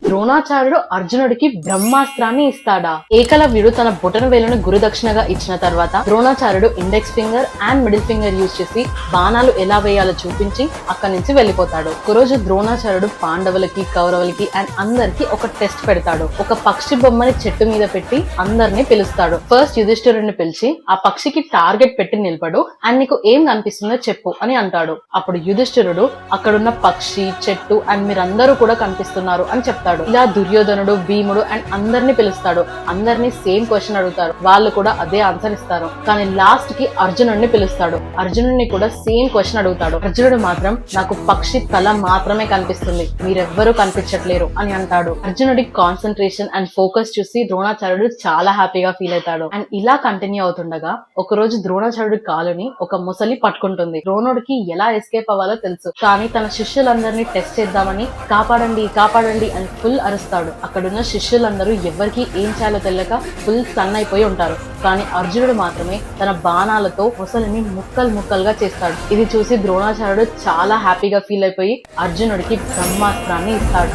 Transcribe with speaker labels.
Speaker 1: ద్రోణాచార్యుడు అర్జునుడికి బ్రహ్మాస్త్రాన్ని ఇస్తాడా? ఏకలవ్యుడు తన బొటన వేలును గురుదక్షిణగా ఇచ్చిన తర్వాత ద్రోణాచార్యుడు index finger and middle finger use చేసి బాణాలు ఎలా వేయాలో చూపించి అక్కడి నుంచి వెళ్లిపోతాడు. ఒకరోజు ద్రోణాచార్యుడు పాండవులకి, కౌరవులకి అండ్ అందరికి ఒక టెస్ట్ పెడతాడు. ఒక పక్షి బొమ్మని చెట్టు మీద పెట్టి అందరినీ పిలుస్తాడు. ఫస్ట్ యుధిష్ఠిరుడిని పిలిచి ఆ పక్షికి టార్గెట్ పెట్టి నిలబడు అండ్ నీకు ఏం కనిపిస్తుందో చెప్పు అని అంటాడు. అప్పుడు యుధిష్ఠిరుడు అక్కడున్న పక్షి, చెట్టు అండ్ మీరందరూ కూడా కనిపిస్తున్నారు అని చెప్తాడు. ఇలా దుర్యోధనుడు, భీముడు అండ్ అందరినీ పిలుస్తాడు. అందరినీ సేమ్ క్వశ్చన్ అడుగుతారు. వాళ్ళు కూడా అదే ఆన్సర్ ఇస్తారు. కానీ లాస్ట్ కి అర్జునుడిని పిలుస్తాడు. అర్జునుడిని కూడా సేమ్ క్వశ్చన్ అడుగుతాడు. అర్జునుడు మాత్రం నాకు పక్షి తల మాత్రమే కనిపిస్తుంది, మీరెవ్వరూ కనిపించట్లేరు అని అంటాడు. అర్జునుడి కాన్సన్ట్రేషన్ అండ్ ఫోకస్ చూసి ద్రోణాచార్యుడు చాలా హ్యాపీగా ఫీల్ అవుతాడు. అండ్ ఇలా కంటిన్యూ అవుతుండగా ఒక రోజు ద్రోణాచార్యుడి కాలుని ఒక ముసలి పట్టుకుంటుంది. ద్రోణుడికి ఎలా ఎస్కేప్ అవ్వాలో తెలుసు, కానీ తన శిష్యులందరినీ టెస్ట్ చేద్దామని కాపాడండి కాపాడండి అని ఫుల్ అరుస్తాడు. అక్కడున్న శిష్యులందరూ ఎవరికి ఏం చేయాలో తెలియక ఫుల్ స్టన్ అయిపోయి ఉంటారు. కానీ అర్జునుడు మాత్రమే తన బాణాలతో ముసలిని ముక్కలు ముక్కలుగా చేస్తాడు. ఇది చూసి ద్రోణాచార్యుడు చాలా హ్యాపీగా ఫీల్ అయిపోయి అర్జునుడికి బ్రహ్మాస్త్రాన్ని ఇస్తాడు.